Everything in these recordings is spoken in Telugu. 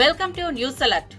Welcome to news alert.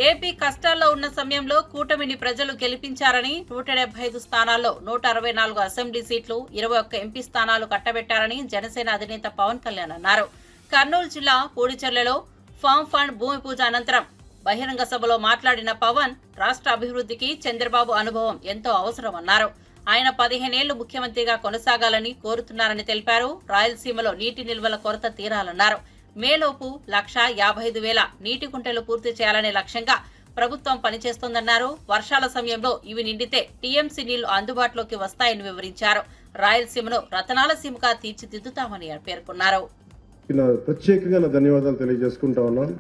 AP కష్టాల్లో ఉన్న సమయంలో కూటమిని ప్రజలు గెలిపించారని 175 స్థానాల్లో 164 అసెంబ్లీ సీట్లు 21 ఎంపీ స్థానాలు కట్టబెట్టారని జనసేన అధినేత పవన్ కళ్యాణ్ అన్నారు. కర్నూలు జిల్లా పూడిచెర్లలో ఫామ్ ఫండ్ భూమి పూజ అనంతరం బహిరంగ సభలో మాట్లాడిన పవన్ రాష్ట్ర అభివృద్ధికి చంద్రబాబు అనుభవం ఎంతో అవసరమన్నారు. ఆయన 15 ఏళ్లు ముఖ్యమంత్రిగా కొనసాగాలని కోరుతున్నారని తెలిపారు. రాయలసీమలో నీటి నిల్వల కొరత తీరాలన్నారు. మేలోపు 1,55,000 నీటి కుంటలు పూర్తి చేయాలనే లక్ష్యంగా ప్రభుత్వం పనిచేస్తోందన్నారు. వర్షాల సమయంలో ఇవి నిండితే టీఎంసీ నీళ్లు అందుబాటులోకి వస్తాయని వివరించారు. రాయలసీమను రతనాల సీమగా తీర్చిదిద్దుతామని పేర్కొన్నారు. ప్రత్యేకంగా ధన్యవాదాలు తెలియజేసుకుంటా ఉన్నాను.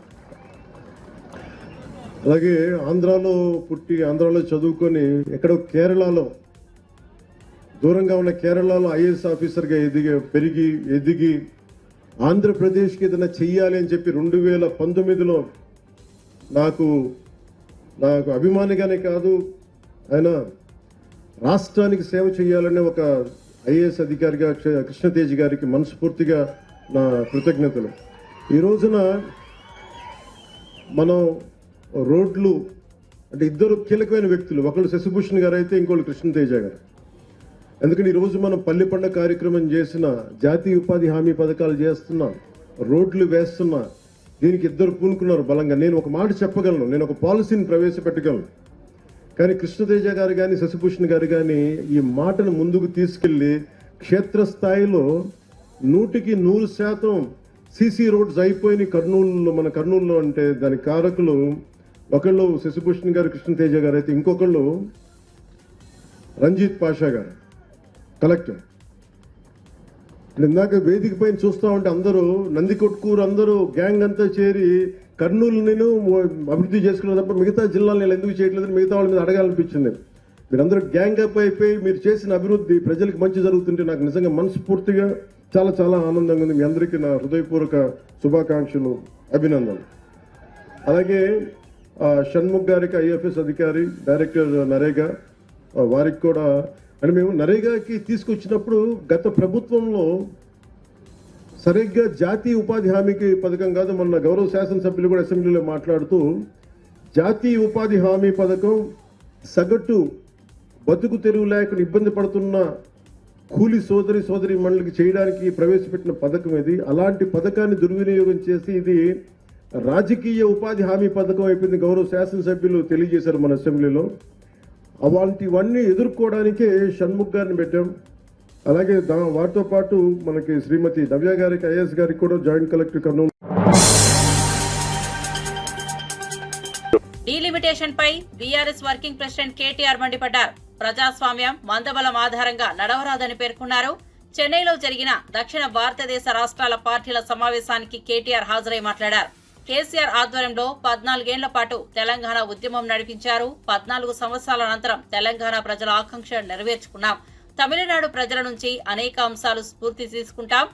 అలాగే ఆంధ్రాలో పుట్టి ఆంధ్రాలో చదువుకొని ఎక్కడో కేరళలో దూరంగా ఉన్న కేరళలో ఐఏఎస్ ఆఫీసర్గా ఎదిగి ఆంధ్రప్రదేశ్కి ఏదైనా చెయ్యాలి అని చెప్పి 2019లో నాకు అభిమానిగానే కాదు, ఆయన రాష్ట్రానికి సేవ చేయాలనే ఒక ఐఏఎస్ అధికారిగా కృష్ణతేజ్ గారికి మనస్ఫూర్తిగా నా కృతజ్ఞతలు. ఈ రోజున మనం రోడ్లు అంటే ఇద్దరు కీలకమైన వ్యక్తులు, ఒకళ్ళు శశిభూషణ్ గారు అయితే ఇంకోళ్ళు కృష్ణతేజ గారు. ఎందుకంటే ఈరోజు మనం పల్లె పండుగ కార్యక్రమం చేసిన, జాతీయ ఉపాధి హామీ పథకాలు చేస్తున్నాం, రోడ్లు వేస్తున్నా, దీనికి ఇద్దరు పూనుకున్నారు బలంగా. నేను ఒక మాట చెప్పగలను, నేను ఒక పాలసీని ప్రవేశపెట్టగలను. కానీ కృష్ణతేజ గారు కానీ శశిభూషణ్ గారు కానీ ఈ మాటను ముందుకు తీసుకెళ్లి క్షేత్రస్థాయిలో 100% సీసీ రోడ్స్ అయిపోయినాయి కర్నూలులో. మన కర్నూలులో అంటే దాని కారకులు ఒకళ్ళు శశిభూషణ్ గారు, కృష్ణతేజ గారు అయితే ఇంకొకళ్ళు రంజిత్ పాషా గారు కలెక్టర్. ఇందాక వేదిక పైన చూస్తా ఉంటే అందరూ నందికొట్కూరు అందరూ గ్యాంగ్ అంతా చేరి కర్నూలు నేను అభివృద్ధి చేసుకున్న తప్ప మిగతా జిల్లాలు నేను ఎందుకు చేయట్లేదని మిగతా వాళ్ళ మీద అడగాలనిపించింది. మీరందరూ గ్యాంగ్ అప్ అయిపోయి మీరు చేసిన అభివృద్ధి ప్రజలకు మంచి జరుగుతుంటే నాకు నిజంగా మనస్ఫూర్తిగా చాలా చాలా ఆనందంగా ఉంది. మీ అందరికీ నా హృదయపూర్వక శుభాకాంక్షలు, అభినందనలు. అలాగే షణ్ముఖ్ గారికి ఐఎఫ్ఎస్ అధికారి, డైరెక్టర్ నరేగా, వారికి కూడా అని మేము నరేగాకి తీసుకొచ్చినప్పుడు గత ప్రభుత్వంలో సరిగ్గా జాతీయ ఉపాధి హామీకి పథకం కాదు, మొన్న గౌరవ శాసనసభ్యులు కూడా అసెంబ్లీలో మాట్లాడుతూ జాతీయ ఉపాధి హామీ పథకం సగటు బతుకు తెరువు లేకుండా ఇబ్బంది పడుతున్న కూలి సోదరి మండలికి చేయడానికి ప్రవేశపెట్టిన పథకం ఇది. అలాంటి పథకాన్ని దుర్వినియోగం చేసి ఇది రాజకీయ ఉపాధి హామీ పథకం అయిపోయింది. గౌరవ శాసనసభ్యులు తెలియజేశారు మన అసెంబ్లీలో. అలాంటివన్నీ ఎదుర్కోవడానికే షణ్ముఖ్ గారిని పెట్టాం. అలాగే వాటితో పాటు మనకి శ్రీమతి నవ్య గారికి, ఐఏఎస్ గారికి కూడా జాయింట్ కలెక్టర్ కర్నూలు. డీలిమిటేషన్ పై బీఆర్ఎస్ వర్కింగ్ ప్రెసిడెంట్ కేటీఆర్ మండిపడ్డారు. ప్రజాస్వామ్యం మందబలం ఆధారంగా నడవరాదని పేర్కొన్నారు. చెన్నైలో జరిగిన దక్షిణ భారతదేశ రాష్ట్రాల పార్టీల సమావేశానికి కేటీఆర్ హాజరై మాట్లాడారు. కేసీఆర్ ఆధ్వర్యంలో 14 ఏళ్ల పాటు తెలంగాణ ఉద్యమం నడిపించారు. 14 సంవత్సరాల అనంతరం తెలంగాణ ప్రజల ఆకాంక్ష నెరవేర్చుకున్నాం. తమిళనాడు ప్రజల నుంచి అనేక అంశాలు స్ఫూర్తి తీసుకుంటాం.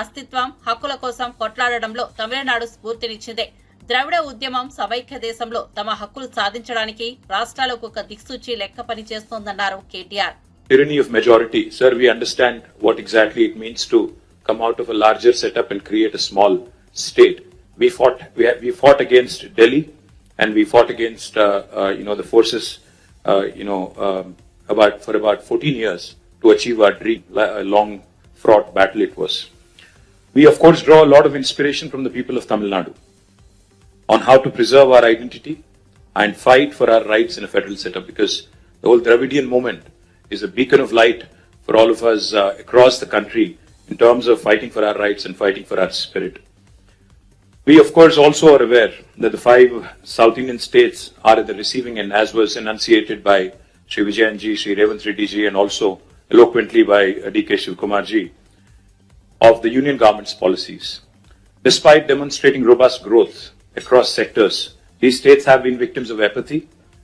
అస్తిత్వం, హక్కుల కోసం కొట్లాడడంలో తమిళనాడు స్ఫూర్తినిచ్చింది. ద్రవిడ ఉద్యమం సమైక్య దేశంలో తమ హక్కులు సాధించడానికి రాష్ట్రాలకు ఒక దిక్సూచి లెక్క పనిచేస్తోందన్నారు KTR. Tyranny of majority. Sir, we understand what exactly it means to come out of a larger setup and create a small state. We fought against Delhi, and we fought against the forces for about 14 years to achieve our dream. A long fraught battle it was. We of course draw a lot of inspiration from the people of Tamil Nadu on how to preserve our identity and fight for our rights in a federal setup, because the whole Dravidian movement is a beacon of light for all of us across the country in terms of fighting for our rights and fighting for our spirit. We of course also are aware that the 5 South Indian states are at the receiving end, as was enunciated by Sri Vijayan ji, Sri Revanth Reddy ji, and also eloquently by D.K. Shivkumar ji, of the union government's policies. Despite demonstrating robust growth across sectors, these states have been victims of apathy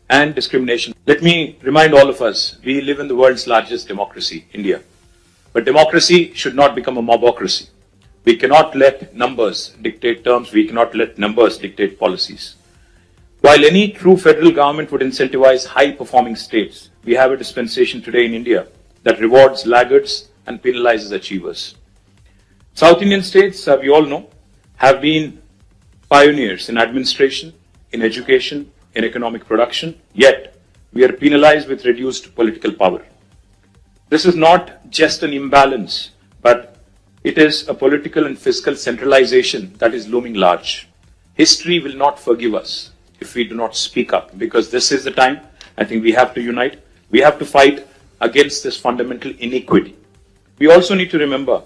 and discrimination. Let me remind all of us, we live in the world's largest democracy, India. But democracy should not become a mobocracy. We cannot let numbers dictate terms. We cannot let numbers dictate policies. While any true federal government would incentivize high-performing states, we have a dispensation today in India that rewards laggards and penalizes achievers. South Indian states, we all know, have been pioneers in administration, in education, in economic production, yet we are penalized with reduced political power. This is not just an imbalance, but it is a political and fiscal centralization that is looming large. History will not forgive us if we do not speak up, because this is the time I think we have to unite. We have to fight against this fundamental inequity. We also need to remember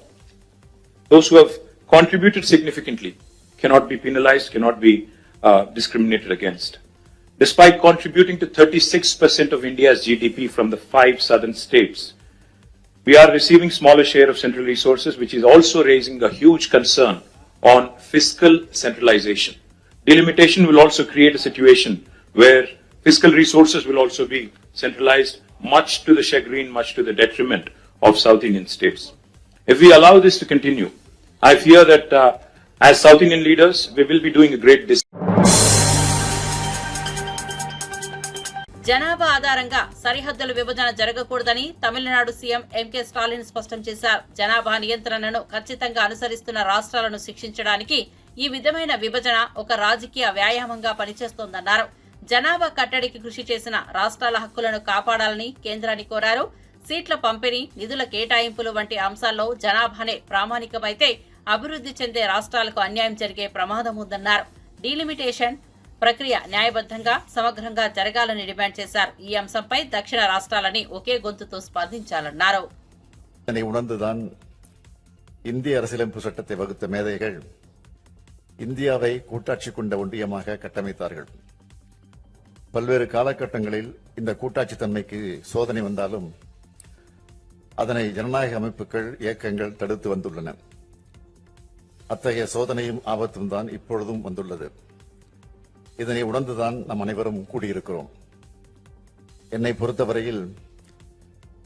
those who have contributed significantly cannot be penalized, cannot be discriminated against. Despite contributing to 36% of India's GDP from the 5 southern states, we are receiving smaller share of central resources, which is also raising a huge concern on fiscal centralization. Delimitation will also create a situation where fiscal resources will also be centralized, much to the chagrin, much to the detriment of South Indian states. If we allow this to continue, I fear that as South Indian leaders, we will be doing a great disservice. జనాభా ఆధారంగా సరిహద్దుల విభజన జరగకూడదని తమిళనాడు సీఎం ఎంకే స్టాలిన్ స్పష్టం చేశారు. జనాభా నియంత్రణను ఖచ్చితంగా అనుసరిస్తున్న రాష్ట్రాలను శిక్షించడానికి ఈ విధమైన విభజన ఒక రాజకీయ వ్యాయామంగా పనిచేస్తోందన్నారు. జనాభా కట్టడికి కృషి చేసిన రాష్ట్రాల హక్కులను కాపాడాలని కేంద్రాన్ని కోరారు. సీట్ల పంపిణీ, నిధుల కేటాయింపులు వంటి అంశాల్లో జనాభానే ప్రామాణికమైతే అభివృద్ధి చెందే రాష్ట్రాలకు అన్యాయం జరిగే ప్రమాదం ఉందన్నారు. డీలిమిటేషన్ ప్రక్రియ న్యాయబద్ధంగా, సమగ్రంగా జరగాలని డిమాండ్ చేశారు. ఈ అంశంపై దక్షిణ రాష్ట్రాలని ఒకే గొంతుతో స్పందించాలన్నారు. உணர்ந்துதான் இந்திய அரசியலமைப்பு சட்டத்தை வகுத்த மேதைகள் இந்தியாவை கூட்டாட்சி கொண்ட ஒன்றியமாக கட்டமைத்தார்கள். பல்வேறு காலகட்டங்களில் இந்த கூட்டாட்சி தன்மைக்கு சோதனை வந்தாலும் அதனை ஜனநாயக அமைப்புகள், இயக்கங்கள் தடுத்து வந்துள்ளன. அத்தகைய சோதனையும் ஆபத்தும் தான் இப்பொழுதும் வந்துள்ளது. இதனை உணர்ந்துதான் நாம் அனைவரும் கூடியிருக்கிறோம். என்னை பொறுத்தவரையில்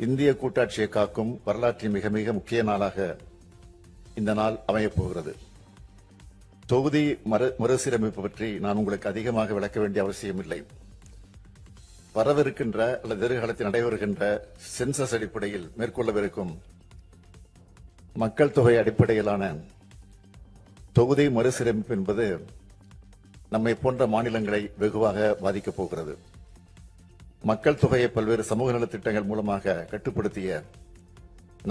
இந்திய கூட்டாட்சியை காக்கும் வரலாற்றின் மிக மிக முக்கிய நாளாக இந்த நாள் அமையப் போகிறது. தொகுதி மறுசீரமைப்பு பற்றி நான் உங்களுக்கு அதிகமாக விளக்க வேண்டிய அவசியம் இல்லை. வரவிருக்கின்ற அல்லது எதிர்காலத்தில் நடைபெறுகின்ற சென்சஸ் அடிப்படையில் மேற்கொள்ளவிருக்கும் மக்கள் தொகை அடிப்படையிலான தொகுதி மறுசீரமைப்பு என்பது நம்மை போன்ற மாநிலங்களை வெகுவாக பாதிக்கப் போகிறது. மக்கள் தொகையை பல்வேறு சமூக நலத்திட்டங்கள் மூலமாக கட்டுப்படுத்திய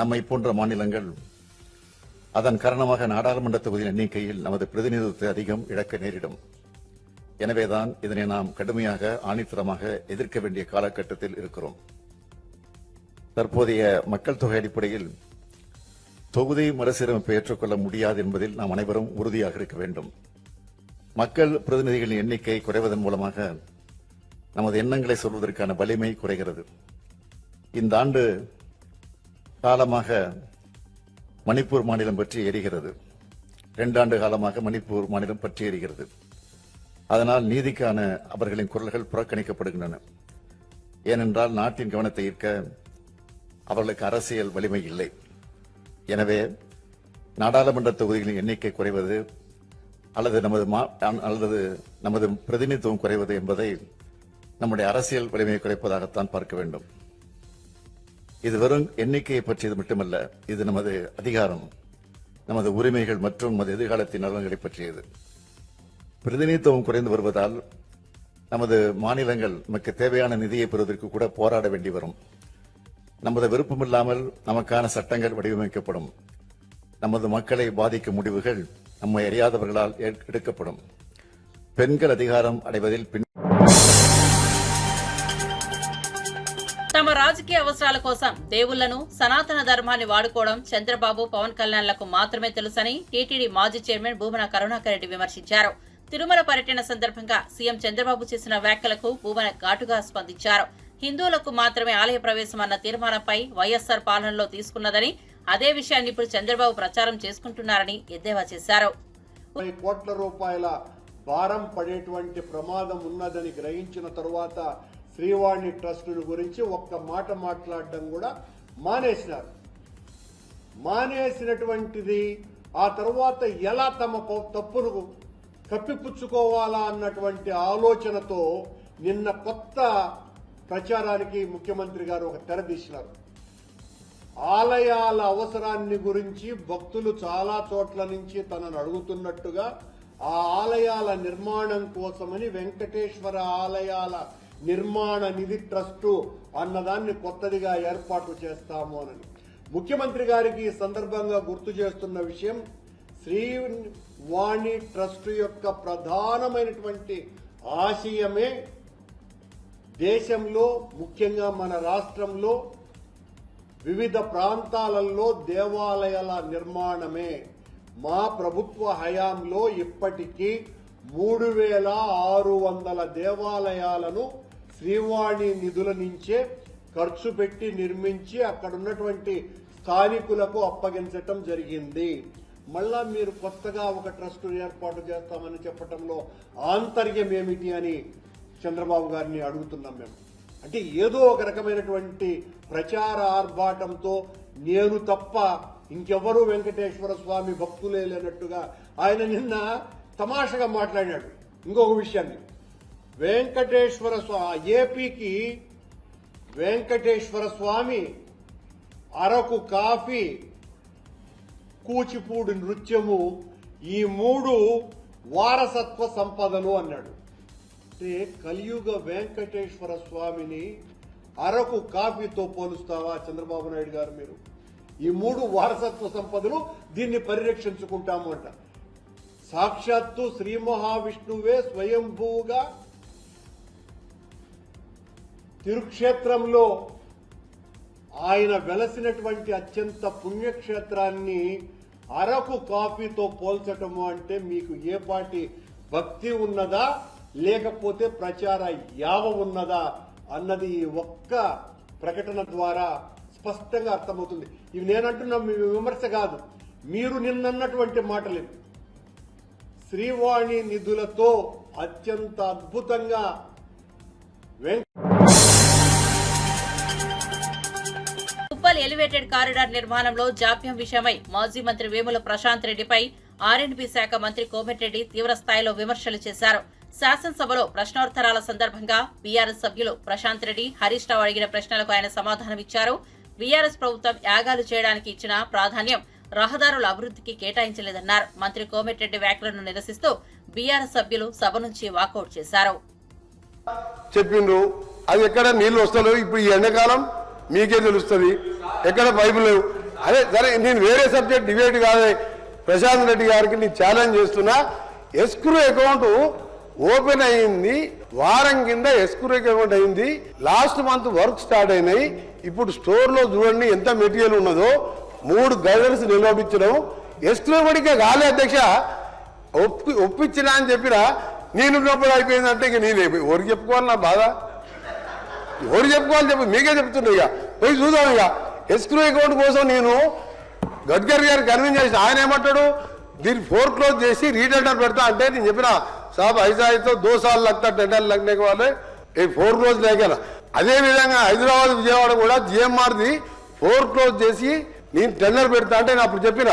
நம்மை போன்ற மாநிலங்கள் அதன் காரணமாக நாடாளுமன்ற தொகுதியின் எண்ணிக்கையில் நமது பிரதிநிதித்துவத்தை அதிகம் இழக்க நேரிடும். எனவேதான் இதனை நாம் கடுமையாக ஆணித்தரமாக எதிர்க்க வேண்டிய காலகட்டத்தில் இருக்கிறோம். தற்போதைய மக்கள் தொகை அடிப்படையில் தொகுதி மறுசீரமைப்பை ஏற்றுக்கொள்ள முடியாது என்பதில் நாம் அனைவரும் உறுதியாக இருக்க வேண்டும். மக்கள் பிரதிநிதிகளின் எண்ணிக்கை குறைவதன் மூலமாக நமது எண்ணங்களை சொல்வதற்கான வலிமை குறைகிறது. இந்த ஆண்டு காலமாக மணிப்பூர் மாநிலம் பற்றி எரிகிறது. 2 ஆண்டு காலமாக மணிப்பூர் மாநிலம் பற்றி எரிகிறது. அதனால் நீதிக்கான அவர்களின் குரல்கள் புறக்கணிக்கப்படுகின்றன. ஏனென்றால் நாட்டின் கவனத்தை ஈர்க்க அவர்களுக்கு அரசியல் வலிமை இல்லை. எனவே நாடாளுமன்ற தொகுதிகளின் எண்ணிக்கை குறைவது அல்லது நமது பிரதிநிதித்துவம் குறைவது என்பதை நம்முடைய அரசியல் வலிமையை குறைப்பதாகத்தான் பார்க்க வேண்டும். இது வெறும் எண்ணிக்கையை பற்றியது மட்டுமல்ல, இது நமது அதிகாரம், நமது உரிமைகள் மற்றும் நமது எதிர்காலத்தின் நலன்களை பற்றியது. பிரதிநிதித்துவம் குறைந்து வருவதால் நமது மாநிலங்கள் நமக்கு தேவையான நிதியை பெறுவதற்கு கூட போராட வேண்டி வரும். நமது விருப்பமில்லாமல் நமக்கான சட்டங்கள் வடிவமைக்கப்படும். நமது மக்களை பாதிக்கும் முடிவுகள் நம்மை அறியாதவர்களால் எடுக்கப்படும். பெண்கள் அதிகாரம் அடைவதில் తమ రాజకీయ అవసరాల కోసం దేవుళ్లను, సనాతన ధర్మాన్ని వాడుకోవడం చంద్రబాబు, పవన్ కళ్యాణ్లకు మాత్రమే తెలుసని టీటీడీ మాజీ చైర్మన్ భూమన కరుణాకర్ రెడ్డి విమర్శించారు. తిరుమల పర్యటన సందర్భంగా సీఎం చంద్రబాబు చేసిన వ్యాఖ్యలకు భూమన ఘాటుగా స్పందించారు. హిందువులకు మాత్రమే ఆలయ ప్రవేశం అన్న తీర్మానంపై వైఎస్సార్ పాలనలో తీసుకున్నదని, అదే విషయాన్ని ఇప్పుడు చంద్రబాబు ప్రచారం చేసుకుంటున్నారని ఎద్దేవా చేశారు. కోట్ల రూపాయల భారం పడేటువంటి ప్రమాదం ఉన్నదని గ్రహించిన తరువాత శ్రీవాణి ట్రస్టుల గురించి ఒక్క మాట మాట్లాడడం కూడా మానేసినారు. మానేసినటువంటిది ఆ తర్వాత ఎలా తమ తప్పును కప్పిపుచ్చుకోవాలా అన్నటువంటి ఆలోచనతో నిన్న కొత్త ప్రచారానికి ముఖ్యమంత్రి గారు ఒక తెర తీసినారు. ఆలయాల అవసరాన్ని గురించి భక్తులు చాలా చోట్ల నుంచి తనను అడుగుతున్నట్టుగా ఆ ఆలయాల నిర్మాణం కోసమని వెంకటేశ్వర ఆలయాల నిర్మాణ నిధి ట్రస్టు అన్నదాన్ని కొత్తదిగా ఏర్పాటు చేస్తాము అని ముఖ్యమంత్రి గారికి ఈ సందర్భంగా గుర్తు చేస్తున్న విషయం, శ్రీవాణి ట్రస్ట్ యొక్క ప్రధానమైనటువంటి ఆశయమే దేశంలో, ముఖ్యంగా మన రాష్ట్రంలో వివిధ ప్రాంతాలలో దేవాలయాల నిర్మాణమే. మా ప్రభుత్వ హయాంలో ఇప్పటికీ 3600 దేవాలయాలను శ్రీవాణి నిధుల నుంచే ఖర్చు పెట్టి నిర్మించి అక్కడ ఉన్నటువంటి స్థానికులకు అప్పగించటం జరిగింది. మళ్ళా మీరు కొత్తగా ఒక ట్రస్ట్ ఏర్పాటు చేస్తామని చెప్పటంలో ఆంతర్యం ఏమిటి అని చంద్రబాబు గారిని అడుగుతున్నాం మేము. అంటే ఏదో ఒక రకమైనటువంటి ప్రచార ఆర్భాటంతో నేను తప్ప ఇంకెవరూ వెంకటేశ్వర స్వామి భక్తులే లేనట్టుగా ఆయన నిన్న తమాషగా మాట్లాడాడు. ఇంకొక విషయాన్ని, వెంకటేశ్వర ఏపీకి వెంకటేశ్వర స్వామి, అరకు కాఫీ, కూచిపూడి నృత్యము, ఈ 3 వారసత్వ సంపదలు అన్నాడు. అంటే కలియుగ వెంకటేశ్వర స్వామిని అరకు కాఫీతో పోలుస్తావా చంద్రబాబు నాయుడు గారు? మీరు ఈ 3 వారసత్వ సంపదలు దీన్ని పరిరక్షించుకుంటాము అంట. సాక్షాత్తు శ్రీ మహావిష్ణువే స్వయంభూగా తిరుక్షేత్రంలో ఆయన వెలసినటువంటి అత్యంత పుణ్యక్షేత్రాన్ని అరకు కాఫీతో పోల్చటము అంటే మీకు ఏ పాటి భక్తి ఉన్నదా లేకపోతే ప్రచార యావ ఉన్నదా అన్నది ఈ ఒక్క ప్రకటన ద్వారా స్పష్టంగా అర్థమవుతుంది. ఇవి నేనంటున్నా మీ విమర్శ కాదు, మీరు నిన్నన్నటువంటి మాటలు. శ్రీవాణి నిధులతో అత్యంత అద్భుతంగా ఉప్పల్ ఎలివేటెడ్ కారిడార్ నిర్మాణంలో జాప్యం విషయమై మాజీ మంత్రి వేముల ప్రశాంత్ రెడ్డిపై ఆర్ఎండ్బీ శాఖ మంత్రి కోమటిరెడ్డి తీవ్ర స్థాయిలో విమర్శలు చేశారు. శాసనసభలో ప్రశ్నోత్తరాల సందర్భంగా బీఆర్ఎస్ సభ్యులు ప్రశాంత్ రెడ్డి, హరీష్ రావు అడిగిన ప్రశ్నలకు ఆయన సమాధానమిచ్చారు. బీఆర్ఎస్ ప్రభుత్వం యాగాలు చేయడానికి ఇచ్చిన ప్రాధాన్యం రహదారుల అభివృద్ధికి కేటాయించలేదన్నారు. మంత్రి కోమటిరెడ్డి వ్యాఖ్యలను నిరసిస్తూ బీఆర్ఎస్ సభ్యులు సభ నుంచి వాకౌట్ చేశారు. చెప్పిండ్రు అది ఎక్కడ నీళ్లు వస్తలేవు, ఇప్పుడు ఈ ఎండాకాలం మీకే తెలుస్తుంది, ఎక్కడ పైపులు లేవు. అదే సరే, నేను వేరే సబ్జెక్ట్ డిబేట్ కాదే, ప్రశాంత్ రెడ్డి గారికి నేను ఛాలెంజ్ చేస్తున్నా. ఎస్క్రూ అకౌంట్ ఓపెన్ అయింది, వారం కింద ఎస్క్రూ అకౌంట్ అయింది, లాస్ట్ మంత్ వర్క్ స్టార్ట్ అయినాయి. ఇప్పుడు స్టోర్ లో చూడండి ఎంత మెటీరియల్ ఉన్నదో, 3 గైడర్స్ నిలబడించడం ఎస్క్రూ పడికే కాలే అధ్యక్ష, ఒప్పించినా అని చెప్పినా నేనున్నప్పుడు అయిపోయిందంటే ఇక నేను ఎవరికి చెప్పుకోవాలి నా బాధ, ఎవరు చెప్పుకోవాలి చెప్పి మీకే చెప్తున్నా. ఇక పోయి చూద్దాం. ఇక ఎస్క్రూ అకౌంట్ కోసం నేను గడ్కరీ గారు కన్విన్స్ చేసిన, ఆయన ఏమంటాడు దీన్ని ఫోర్క్లోజ్ చేసి రీటెండర్ పెడతా అంటే నేను చెప్పిన సాబ్ ఐసాయితో 2 साल लगता టెండర్ लगने के वाले ఫోర్క్లోజ్ లేకనా. అదే విధంగా హైదరాబాద్ విజయవాడ కూడా జిఎంఆర్ది ఫోర్క్లోజ్ చేసి నేను టెండర్ పెడతా అంటే నేను అప్పుడు చెప్పిన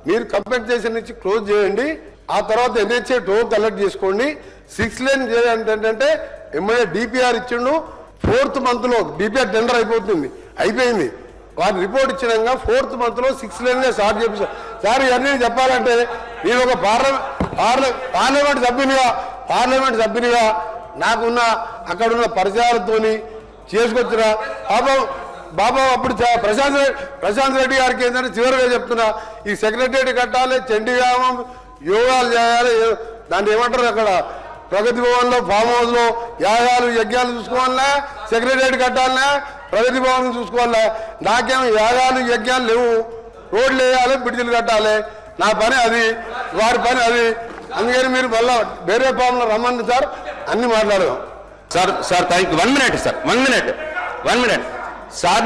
మీరు కంపెన్సేషన్ నుంచి క్లోజ్ చేయండి, ఆ తర్వాత ఎన్హెచ్ఏ టోల్ కలెక్ట్ చేసుకోండి, 6 లేన్ చేయండి అంటే ఎమ్మెల్యే డిపిఆర్ ఇచ్చిండు. 4th month లో డిపిఆర్ టెండర్ అయిపోయింది. వారి రిపోర్ట్ ఇచ్చినాక 4th month లో 6 లేన్ స్టార్ట్ చేపించారు. సార్ ఇవన్నీ చెప్పాలంటే నేను ఒక పార్లమెంట్ సభ్యునిగా నాకున్న అక్కడున్న పరిచయాలతోని చేసుకొచ్చిన బాబా అప్పుడు ప్రశాంత్ రెడ్డి గారికి ఏంటంటే చివరిగా చెప్తున్నా, ఈ సెక్రటరీ కట్టాలి, చండీగ్రామం యోగాలు చేయాలి, దాన్ని ఏమంటారు అక్కడ ప్రగతి భవన్ లో ఫామ్ హౌస్ లో యాగాలు యజ్ఞాలు చూసుకోవాలన్నా, సెక్రటరీ కట్టాలన్నా, ప్రగతి భవన్ చూసుకోవాలా. నాకేమో యాగాలు యజ్ఞాలు లేవు, రోడ్లు వేయాలి, బిడ్డలు కట్టాలి, నా పని అది, వారి పని అది. అందుకని మీరు మళ్ళా వేరే ఫామ్ లో రమ్మండి సార్, అన్ని మాట్లాడదాం. Sir thank you. 1 minute sir, 1 minute sir.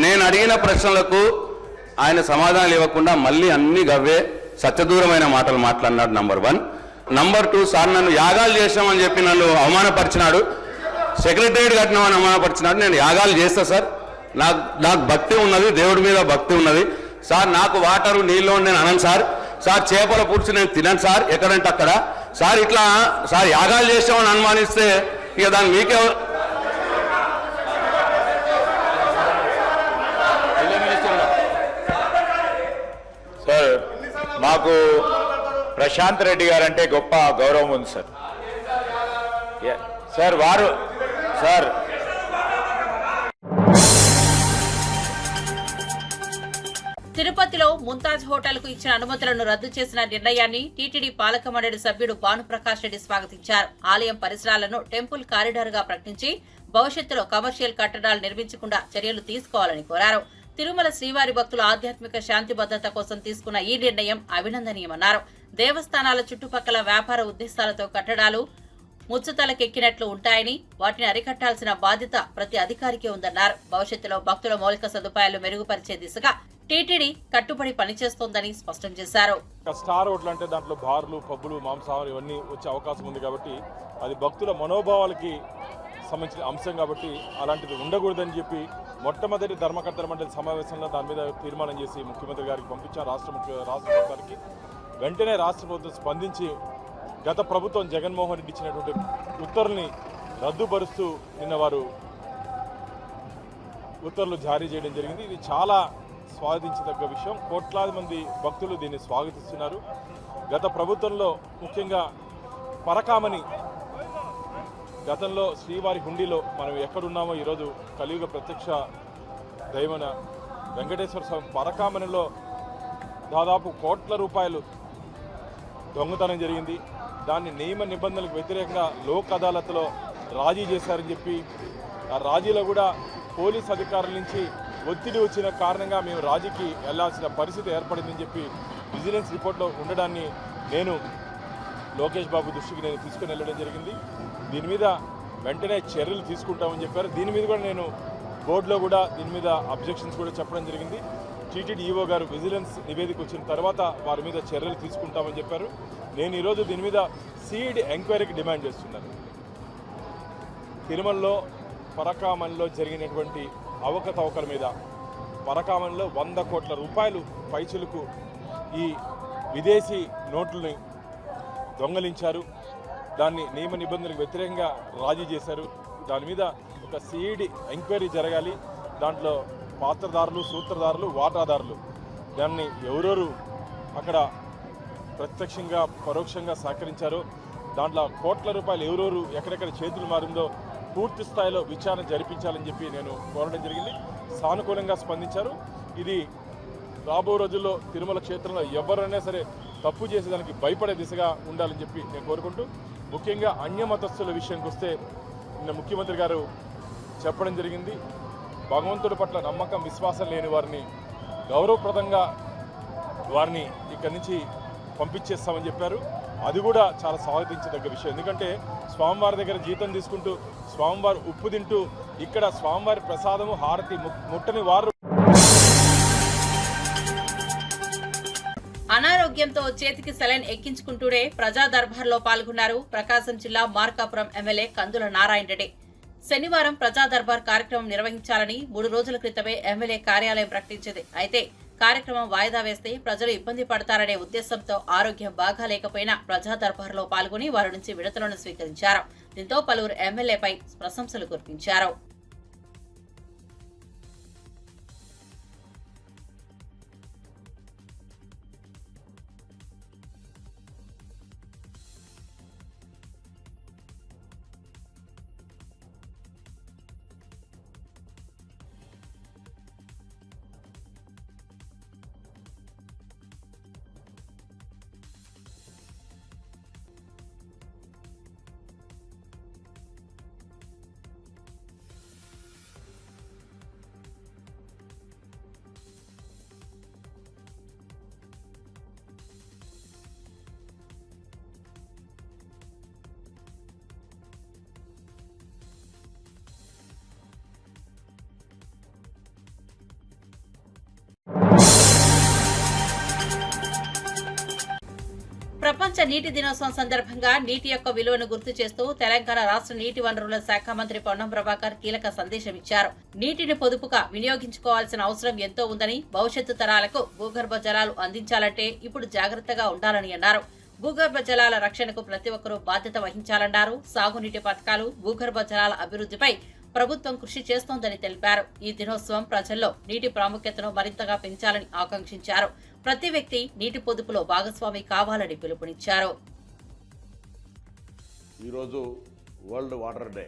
నేను అడిగిన ప్రశ్నలకు ఆయన సమాధానాలు ఇవ్వకుండా మళ్ళీ అన్ని గవ్వే సత్యదూరమైన మాటలు మాట్లాడినాడు. నంబర్ 1. నంబర్ 2, సార్ నన్ను యాగాలు చేసినామని చెప్పి నన్ను అవమానపరిచినాడు, సెక్రటరియట్ కట్టినామని అవమానపరిచినాడు. నేను యాగాలు చేస్తా సార్, నాకు భక్తి ఉన్నది, దేవుడి మీద భక్తి ఉన్నది సార్. నాకు వాటరు నీళ్ళు నేను అనను సార్. చేపల పులుసు నేను తినను సార్, ఎక్కడంటే అక్కడ సార్. ఇట్లా సార్ యాగాలు చేసామని అనుమానిస్తే ఇక దాన్ని మీకే సార్. ప్రశాంత్ రెడ్డి గారు అంటే గొప్ప గౌరవం ఉంది సార్. సార్ వారు సార్ తిరుపతిలో ముంతాజ్ హోటల్ కు ఇచ్చిన అనుమతులను రద్దు చేసిన నిర్ణయాన్ని టీటీడీ పాలక మండలి సభ్యుడు భానుప్రకాష్ రెడ్డి స్వాగతించారు. ఆలయం పరిసరాలను టెంపుల్ కారిడార్ గా ప్రకటించి భవిష్యత్తులో కమర్షియల్ కట్టడాలు నిర్మించకుండా చర్యలు తీసుకోవాలని కోరారు. తిరుమల శ్రీవారి భక్తుల ఆధ్యాత్మిక శాంతి భద్రత కోసం తీసుకున్న ఈ నిర్ణయం అభినందనీయమన్నారు. దేవస్థానాల చుట్టుపక్కల వ్యాపార ఉద్దేశాలతో కట్టడాలు ముచ్చుతలకెక్కినట్లు ఉంటాయని వాటిని అరికట్టాల్సిన బాధ్యత ప్రతి అధికారికి ఉందన్నారు. భవిష్యత్తులో భక్తుల మౌలిక సదుపాయాలు మెరుగుపరిచే దిశగా టీటీడీ కట్టుబడి పనిచేస్తోందని స్పష్టం చేశారు. స్టార్ హోటల్ అంటే దాంట్లో బార్లు, పబ్బులు, మాంసాహారం ఇవన్నీ వచ్చే అవకాశం ఉంది కాబట్టి అది భక్తుల మనోభావాలకి సంబంధించిన అంశం కాబట్టి అలాంటిది ఉండకూడదని చెప్పి మొట్టమొదటి ధర్మకర్తల మండలి సమావేశంలో దాని మీద తీర్మానం చేసి ముఖ్యమంత్రి గారికి పంపించారు. రాష్ట్ర ప్రభుత్వానికి వెంటనే రాష్ట్ర ప్రభుత్వం స్పందించి గత ప్రభుత్వం జగన్మోహన్ రెడ్డి ఇచ్చినటువంటి ఉత్తర్వుల్ని రద్దుపరుస్తూ నిన్న వారు ఉత్తర్వులు జారీ చేయడం జరిగింది. ఇది చాలా స్వాగతించదగ్గ విషయం. కోట్లాది మంది భక్తులు దీన్ని స్వాగతిస్తున్నారు. గత ప్రభుత్వంలో ముఖ్యంగా పరకామని గతంలో శ్రీవారి హుండీలో మనం ఎక్కడున్నామో ఈరోజు కలియుగ ప్రత్యక్ష దైవన వెంకటేశ్వర స్వామి పరకామనిలో దాదాపు కోట్ల రూపాయలు దొంగతనం జరిగింది. దాన్ని నియమ నిబంధనలకు వ్యతిరేకంగా లోక్ అదాలత్లో రాజీ చేశారని చెప్పి ఆ రాజీలో కూడా పోలీస్ అధికారుల నుంచి ఒత్తిడి వచ్చిన కారణంగా మేము రాజీకి వెళ్లాల్సిన పరిస్థితి ఏర్పడిందని చెప్పి విజిలెన్స్ రిపోర్ట్లో ఉండడాన్ని నేను లోకేష్ బాబు దృష్టికి నేను తీసుకుని వెళ్ళడం జరిగింది. దీని మీద వెంటనే చర్యలు తీసుకుంటామని చెప్పారు. దీని మీద కూడా నేను బోర్డులో కూడా దీని మీద అబ్జెక్షన్స్ కూడా చెప్పడం జరిగింది. టీటీడీ ఈవో గారు విజిలెన్స్ నివేదిక వచ్చిన తర్వాత వారి మీద చర్యలు తీసుకుంటామని చెప్పారు. నేను ఈరోజు దీని మీద సిఐడి ఎంక్వైరీకి డిమాండ్ చేస్తున్నాను. తిరుమలలో పరకామనిలో జరిగినటువంటి అవకతవకల మీద పరకామనిలో 100 కోట్ల రూపాయలు పైచులకు ఈ విదేశీ నోట్లని దొంగలించారు. దాన్ని నియమ నిబంధనలకు వ్యతిరేకంగా రాజీ చేశారు. దాని మీద ఒక సిఐడి ఎంక్వైరీ జరగాలి. దాంట్లో పాత్రదారులు, సూత్రధారులు, వాటాదారులు దాన్ని ఎవరెవరు అక్కడ ప్రత్యక్షంగా పరోక్షంగా సహకరించారో, దాంట్లో కోట్ల రూపాయలు ఎవరెవరు ఎక్కడెక్కడ చేతులు మారిందో పూర్తి స్థాయిలో విచారణ జరిపించాలని చెప్పి నేను కోరడం జరిగింది. సానుకూలంగా స్పందించారు. ఇది రాబో రోజుల్లో తిరుమల క్షేత్రంలో ఎవరైనా సరే తప్పు చేసేదానికి భయపడే దిశగా ఉండాలని చెప్పి నేను కోరుకుంటూ, ముఖ్యంగా అన్యమతస్థుల విషయానికి వస్తే నిన్న ముఖ్యమంత్రి గారు చెప్పడం జరిగింది. భగవంతుడి పట్ల నమ్మకం, విశ్వాసం లేని వారిని గౌరవప్రదంగా వారిని ఇక్కడి నుంచి పంపించేస్తామని చెప్పారు. అది కూడా చాలా స్వాగతించదగ్గ విషయం. ఎందుకంటే స్వామివారి దగ్గర జీతం తీసుకుంటూ స్వామివారి ఉప్పు తింటూ ఇక్కడ స్వామివారి ప్రసాదము హారతి ముట్టని వారు అనారోగ్యంతో చేతికి సెలైన్ ఎక్కించుకుంటూనే ప్రజా దర్బార్లో పాల్గొన్నారు ప్రకాశం జిల్లా మార్కాపురం ఎమ్మెల్యే కందుల నారాయణ రెడ్డి. శనివారం ప్రజా దర్బార్ కార్యక్రమం నిర్వహించాలని 3 రోజుల క్రితమే ఎమ్మెల్యే కార్యాలయం ప్రకటించింది. అయితే కార్యక్రమం వాయిదా వేస్తే ప్రజలు ఇబ్బంది పడతారనే ఉద్దేశంతో ఆరోగ్యం బాగాలేకపోయినా ప్రజా దర్బార్లో పాల్గొని వారి నుంచి విడతలను స్వీకరించారు. దీంతో పలువురు ఎమ్మెల్యేపై ప్రశంసలు కురిపించారు. ప్రపంచ నీటి దినోత్సవం సందర్భంగా నీటి యొక్క విలువను గుర్తు చేస్తూ తెలంగాణ రాష్ట్ర నీటి వనరుల శాఖ మంత్రి పొన్నం ప్రభాకర్ కీలక సందేశం ఇచ్చారు. నీటిని పొదుపుగా వినియోగించుకోవాల్సిన అవసరం ఎంతో ఉందని, భవిష్యత్తు తరాలకు భూగర్భ జలాలు అందించాలంటే ఇప్పుడు జాగ్రత్తగా ఉండాలని అన్నారు. భూగర్భ జలాల రక్షణకు ప్రతి ఒక్కరూ బాధ్యత వహించాలన్నారు. సాగునీటి పథకాలు, భూగర్భ జలాల అభివృద్ధిపై ప్రభుత్వం కృషి చేస్తోందని తెలిపారు. ఈ దినోత్సవం ప్రజల్లో నీటి ప్రాముఖ్యతను మరింతగా పెంచాలని ఆకాంక్షించారు. ప్రతి వ్యక్తి నీటి పొదుపులో భాగస్వామి కావాలని పిలుపునిచ్చారు. ఈరోజు వరల్డ్ వాటర్ డే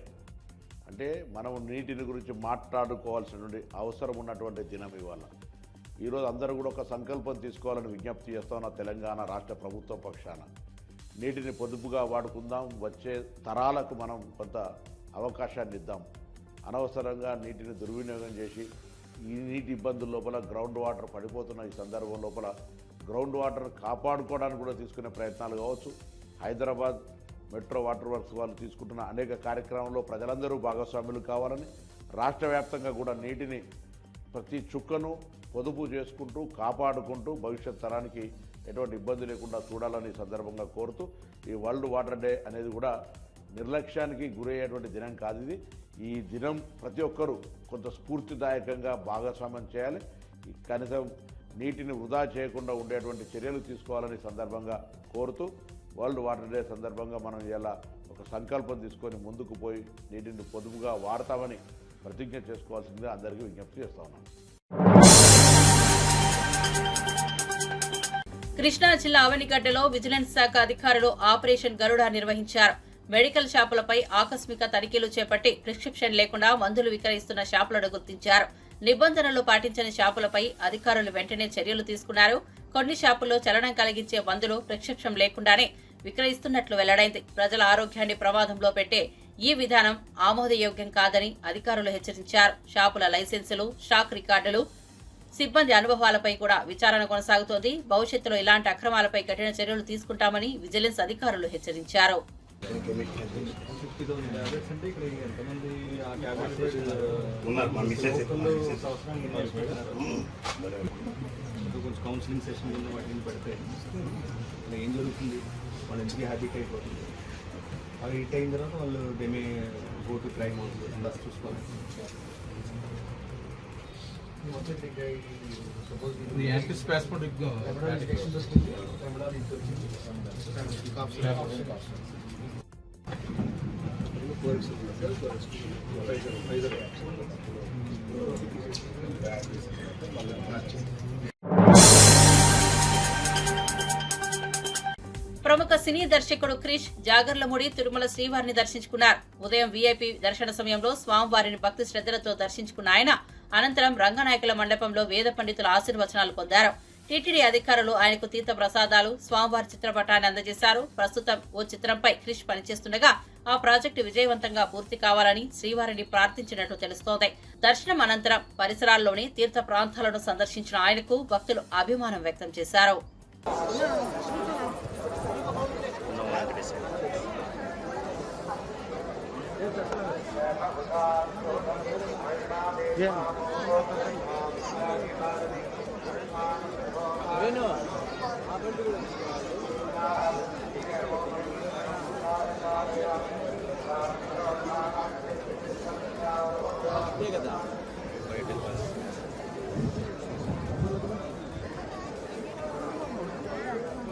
అంటే మనం నీటిని గురించి మాట్లాడుకోవాల్సినటువంటి అవసరం ఉన్నటువంటి దినం ఇవాళ. ఈరోజు అందరూ కూడా ఒక సంకల్పం తీసుకోవాలని విజ్ఞప్తి చేస్తున్న తెలంగాణ రాష్ట్ర ప్రభుత్వం పక్షాన నీటిని పొదుపుగా వాడుకుందాం, వచ్చే తరాలకు మనం కొంత అవకాశాన్ని ఇద్దాం. అనవసరంగా నీటిని దుర్వినియోగం చేసి ఈ నీటి ఇబ్బందుల లోపల గ్రౌండ్ వాటర్ పడిపోతున్న ఈ సందర్భం లోపల గ్రౌండ్ వాటర్ కాపాడుకోవడానికి కూడా తీసుకునే ప్రయత్నాలు కావచ్చు. హైదరాబాద్ మెట్రో వాటర్ వర్క్స్ వాళ్ళు తీసుకుంటున్న అనేక కార్యక్రమాల్లో ప్రజలందరూ భాగస్వాములు కావాలని, రాష్ట్ర వ్యాప్తంగా కూడా నీటిని ప్రతి చుక్కను పొదుపు చేసుకుంటూ కాపాడుకుంటూ భవిష్యత్ తరానికి ఎటువంటి ఇబ్బంది లేకుండా చూడాలని సందర్భంగా కోరుతూ ఈ వరల్డ్ వాటర్ డే అనేది కూడా నిర్లక్ష్యానికి గురయ్యేటువంటి దినం కాదు ఇది. ఈ దినం ప్రతి ఒక్కరూ కొంత స్ఫూర్తిదాయకంగా భాగస్వామ్యం చేయాలి. కనీసం నీటిని వృధా చేయకుండా ఉండేటువంటి చర్యలు తీసుకోవాలని సందర్భంగా కోరుతూ వరల్డ్ వాటర్ డే సందర్భంగా మనం ఇలా ఒక సంకల్పం తీసుకొని ముందుకు పోయి నీటిని పొదుపుగా వాడతామని ప్రతిజ్ఞ చేసుకోవాల్సిందిగా అందరికీ విజ్ఞప్తి చేస్తా ఉన్నాను. కృష్ణా జిల్లా అవనిగడ్డలో విజిలెన్స్ శాఖ అధికారులు ఆపరేషన్ గరుడ నిర్వహించారు. మెడికల్ షాపులపై ఆకస్మిక తనిఖీలు చేపట్టి ప్రిస్క్రిప్షన్ లేకుండా మందులు విక్రయిస్తున్న షాపులను గుర్తించారు. నిబంధనలు పాటించని షాపులపై అధికారులు వెంటనే చర్యలు తీసుకున్నారు. కొన్ని షాపుల్లో చలనం కలిగించే మందులు ప్రిస్క్రిప్షన్ లేకుండానే విక్రయిస్తున్నట్లు వెల్లడైంది. ప్రజల ఆరోగ్యాన్ని ప్రమాదంలో పెట్టే ఈ విధానం ఆమోదయోగ్యం కాదని అధికారులు హెచ్చరించారు. షాపుల లైసెన్సులు, స్టాక్ రికార్డులు, సిబ్బంది అనుభవాలపై కూడా విచారణ కొనసాగుతోంది. భవిష్యత్తులో ఇలాంటి అక్రమాలపై కఠిన చర్యలు తీసుకుంటామని విజిలెన్స్ అధికారులు హెచ్చరించారు. కౌన్సిలింగ్ సెషన్ వాటిని పెడితే ఏం జరుగుతుంది, వాళ్ళు ఎందుకు హ్యాబిట్ అయిపోతుంది. అవి హిట్ అయిన తర్వాత వాళ్ళు డెమే గో టు క్రైమ్ అవుతుంది. అందరూ చూసుకోవాలి. ప్రముఖ సినీ దర్శకుడు క్రిష్ జాగర్లముడి తిరుమల శ్రీవారిని దర్శించుకున్నారు. ఉదయం వీఐపీ దర్శన సమయంలో స్వామివారిని భక్తి శ్రద్ధలతో దర్శించుకున్న ఆయన అనంతరం రంగనాయకుల మండపంలో వేద పండితుల ఆశీర్వచనాలు పొందారు. టీటీడీ అధికారులు ఆయనకు తీర్థ ప్రసాదాలు, స్వామివారి చిత్రపటాన్ని అందజేశారు. ప్రస్తుతం ఓ చిత్రంపై క్రిష్ పనిచేస్తుండగా ఆ ప్రాజెక్టు విజయవంతంగా పూర్తి కావాలని శ్రీవారిని ప్రార్థించినట్లు తెలుస్తోంది. దర్శనం అనంతరం పరిసరాల్లోని తీర్థ ప్రాంతాలను సందర్శించిన ఆయనకు భక్తులు అభిమానం వ్యక్తం చేశారు.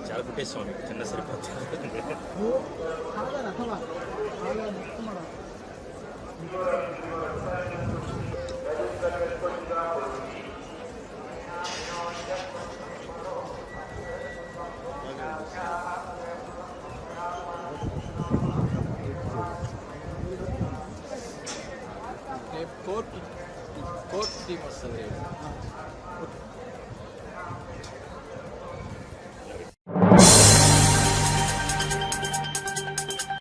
చాలా కుట్టేస్తాం, చిన్న సరిపోతుంది. కోర్ట్ టీమ్ వస్తుంది.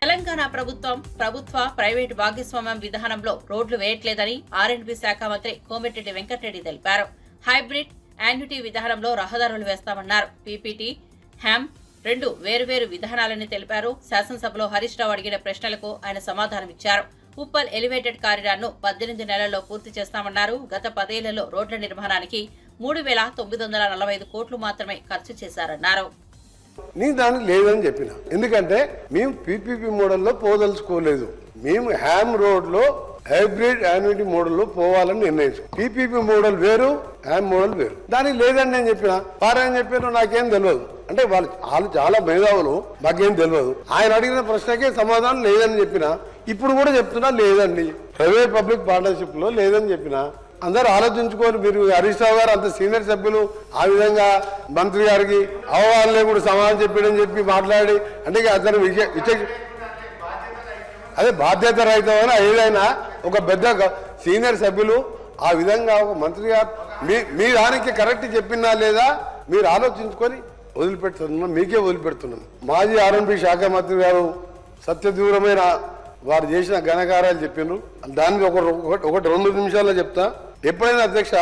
తెలంగాణ ప్రభుత్వ ప్రైవేటు భాగస్వామ్యం విధానంలో రోడ్లు వేయట్లేదని ఆర్ఎండ్బీ శాఖ మంత్రి కోమటిరెడ్డి వెంకటరెడ్డి తెలిపారు. హైబ్రిడ్ యాన్యుటీ విధానంలో రహదారులు వేస్తామన్నారు. పీపీటీ, హ్యామ్ రెండు వేర్వేరు విధానాలని తెలిపారు. శాసనసభలో హరీష్ రావు అడిగిన ప్రశ్నలకు ఆయన సమాధానమిచ్చారు. ఉప్పల్ ఎలివేటెడ్ కారిడార్ను 18 నెలల్లో పూర్తి చేస్తామన్నారు. గత 10 ఏళ్లలో రోడ్ల నిర్మాణానికి 3,945 కోట్లు మాత్రమే ఖర్చు చేశారన్నారు. నేను దానికి లేదని చెప్పిన, ఎందుకంటే మేము పీపీపీ మోడల్లో పోదలుచుకోలేదు. మేము హ్యామ్ రోడ్ లో హైబ్రిడ్ యాన్యుటీ మోడల్లో పోవాలని నిర్ణయించు. పీపీపీ మోడల్ వేరు, హ్యామ్ మోడల్ వేరు. దానికి లేదని నేను చెప్పిన. వారేం చెప్పారో నాకేం తెలియదు. అంటే వాళ్ళు చాలా మేధావులు, మాకేం తెలియదు. ఆయన అడిగిన ప్రశ్నకే సమాధానం లేదని చెప్పిన. ఇప్పుడు కూడా చెప్తున్నా లేదండి, ప్రైవేట్ పబ్లిక్ పార్ట్నర్షిప్ లో లేదని చెప్పినా. అందరూ ఆలోచించుకొని, మీరు హరీష్ రావు గారు అంత సీనియర్ సభ్యులు ఆ విధంగా మంత్రి గారికి అవగాహనలే కూడా సమాధానం చెప్పాడని చెప్పి మాట్లాడి, అంటే అతను అదే బాధ్యత రహితమైన ఏదైనా ఒక పెద్ద సీనియర్ సభ్యులు ఆ విధంగా ఒక మంత్రి గారు మీ దానికి కరెక్ట్ చెప్పినా లేదా మీరు ఆలోచించుకొని వదిలిపెడుతున్నాం, మీకే వదిలిపెడుతున్నాం. మాజీ ఆర్ఎండ్బి శాఖ మంత్రి గారు సత్యదూరమైన వారు చేసిన ఘనకార్యాలు చెప్పిండ్రు. దానికి ఒకటి 2 నిమిషాల్లో చెప్తా. ఎప్పుడైనా అధ్యక్ష,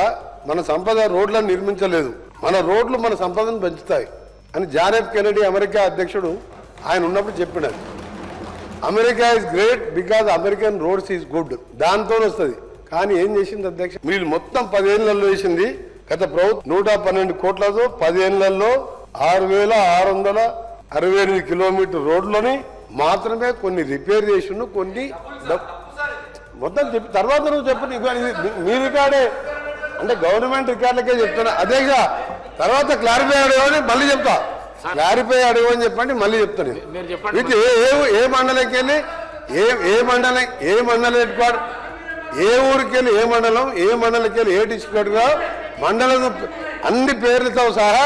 మన సంపద రోడ్లను నిర్మించలేదు, మన రోడ్లు మన సంపదను పెంచుతాయి అని జాన్ ఎఫ్ కెనడీ అమెరికా అధ్యక్షుడు ఆయన ఉన్నప్పుడు చెప్పినారు. America is great because American roads is good, దాంతో వస్తుంది. కానీ ఏం చేసింది అధ్యక్ష, మీరు మొత్తం 10 ఏళ్లలో వేసింది గత ప్రభుత్వం 112 కోట్లతో 10 ఏళ్లలో 6,668 కిలోమీటర్ రోడ్లని మాత్రమే కొన్ని రిపేర్ చేసిండు, కొన్ని మొత్తం చెప్పి తర్వాత నువ్వు చెప్పు. మీ రికార్డే అంటే గవర్నమెంట్ రికార్డులకే చెప్తున్నా అధ్యక్ష. తర్వాత క్లారిఫై అడగని మళ్ళీ చెప్తా, క్లారిఫై అడగని చెప్పండి మళ్ళీ చెప్తాను. మీకు ఏ మండలంకి వెళ్ళి ఏ మండలం హెడ్ క్వార్టర్, ఏ ఊరికి వెళ్ళి ఏ మండలంకి వెళ్ళి ఏ డిస్ట్రిక్ట్ గా మండలం అన్ని పేర్లతో సహా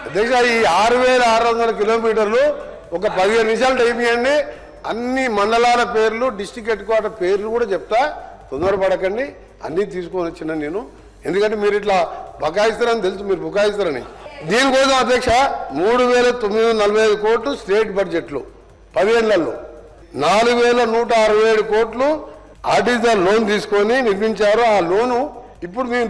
అధ్యక్ష ఈ 6,600 కిలోమీటర్లు ఒక 15 నిమిషాలు టైం ఇవ్వండి. అన్ని మండలాల పేర్లు, డిస్ట్రిక్ట్ హెడ్ క్వార్టర్ పేర్లు కూడా చెప్తా, తొందరపడకండి. అన్ని తీసుకొని వచ్చిన నేను, ఎందుకంటే మీరు ఇట్లా బకాయిస్తారని తెలుసు, మీరు బుకాయిస్తారని. దీనికోసం అధ్యక్ష 3,945 కోట్లు స్టేట్ బడ్జెట్లు 10 ఏళ్లలో 4,167 కోట్లు ఆర్టీసీ లోన్ తీసుకొని నిర్మించారు. ఆ లోను ఇప్పుడు మేము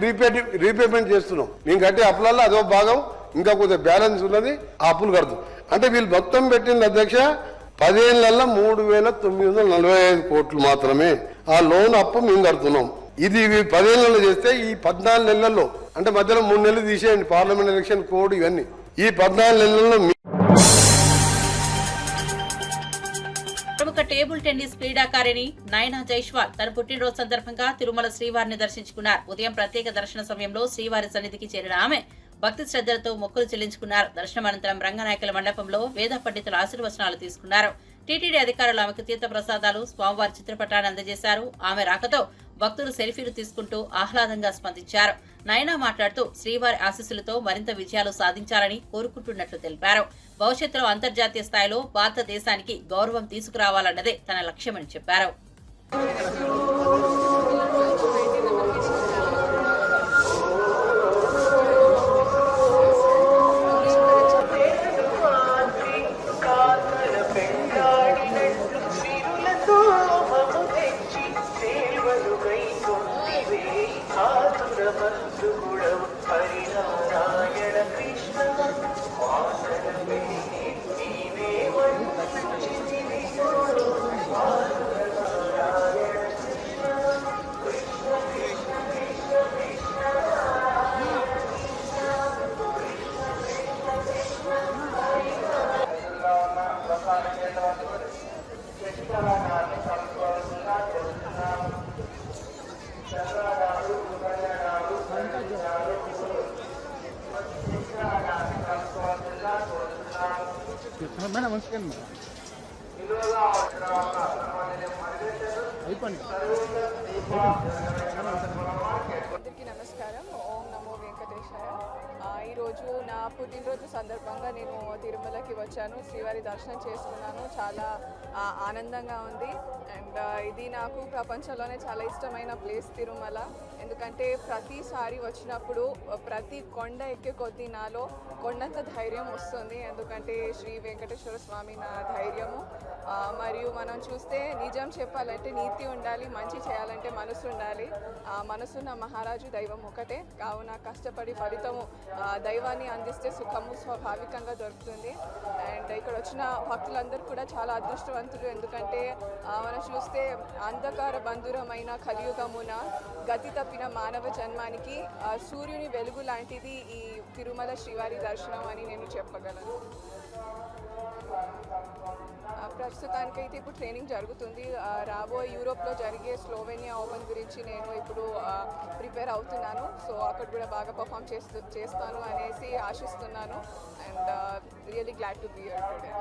రీపేమెంట్ చేస్తున్నాం. మేము కట్టే అప్పులలో అదో భాగం ఇంకా కొద్దిగా బ్యాలెన్స్ ఉన్నది, ఆ అప్పులు కడుతుంది. అంటే వీళ్ళు మొత్తం పెట్టింది అధ్యక్ష 10 ఏళ్లలో 3,945 కోట్లు మాత్రమే. ఆ లోన్ అప్పు మేము కడుతున్నాం. ఇది 10 ఏళ్లలో చేస్తే ఈ 14 నెలల్లో, అంటే మధ్యలో 3 నెలలు తీసేయండి పార్లమెంట్ ఎలక్షన్ కోడ్ ఇవన్నీ, ఈ 14 నెలల్లో ప్రముఖ టేబుల్ టెన్నిస్ క్రీడాకారిణి నయనా జైస్వాల్ తన పుట్టినరోజు సందర్భంగా తిరుమల శ్రీవారిని దర్శించుకున్నారు. ఉదయం ప్రత్యేక దర్శన సమయంలో శ్రీవారి సన్నిధికి చేరిన ఆమె భక్తి శ్రద్ధలతో మొక్కులు చెల్లించుకున్నారు. దర్శనం అనంతరం రంగనాయకుల మండపంలో వేద పండితుల ఆశీర్వచనాలు తీసుకున్నారు. టీటీడీ అధికారులు ఆమెకు తీర్థ ప్రసాదాలు, స్వామివారి చిత్రపటాన్ని అందజేశారు. ఆమె రాకతో భక్తులు సెల్ఫీలు తీసుకుంటూ ఆహ్లాదంగా స్పందించారు. నయనా మాట్లాడుతూ శ్రీవారి ఆశీస్సులతో మరింత విజయాలు సాధించాలని కోరుకుంటున్నట్లు తెలిపారు. భవిష్యత్తులో అంతర్జాతీయ స్థాయిలో భారతదేశానికి గౌరవం తీసుకురావాలన్నదే తన లక్ష్యమని చెప్పారు. అందరికీ నమస్కారం. ఓం నమో వెంకటేశాయ. ఈరోజు నా పుట్టినరోజు సందర్భంగా నేను తిరుమలకి వచ్చాను, శ్రీవారి దర్శనం చేసుకున్నాను. చాలా ఆనందంగా ఉంది. అండ్ ఇది నాకు ప్రపంచంలోనే చాలా ఇష్టమైన ప్లేస్ తిరుమల. ఎందుకంటే ప్రతిసారి వచ్చినప్పుడు ప్రతి కొండ ఎక్కే కొద్దీ నాలో కొండంత ధైర్యం వస్తుంది. ఎందుకంటే శ్రీ వెంకటేశ్వర స్వామి నా ధైర్యము. మరియు మనం చూస్తే నిజం చెప్పాలంటే నీతి ఉండాలి, మంచి చేయాలంటే మనసు ఉండాలి. మనసున్న మహారాజు దైవం ఒకటే. కావున కష్టపడి ఫలితము దైవాన్ని అందిస్తే సుఖము స్వాభావికంగా దొరుకుతుంది. అండ్ ఇక్కడ వచ్చిన భక్తులందరూ కూడా చాలా అదృష్టవంతులు. ఎందుకంటే మనం చూస్తే అంధకార బంధురమైన కలియుగమున గతి తప్పిన మానవ జన్మానికి సూర్యుని వెలుగు లాంటిది ఈ తిరుమల శ్రీవారి దర్శనం అని నేను చెప్పగలను. ప్రస్తుతానికైతే ఇప్పుడు ట్రైనింగ్ జరుగుతుంది. రాబోయే యూరోప్లో జరిగే స్లోవేనియా ఓపెన్ గురించి నేను ఇప్పుడు ప్రిపేర్ అవుతున్నాను. సో అక్కడ కూడా బాగా పర్ఫామ్ చేస్తాను అనేసి ఆశిస్తున్నాను. And really glad to be here today.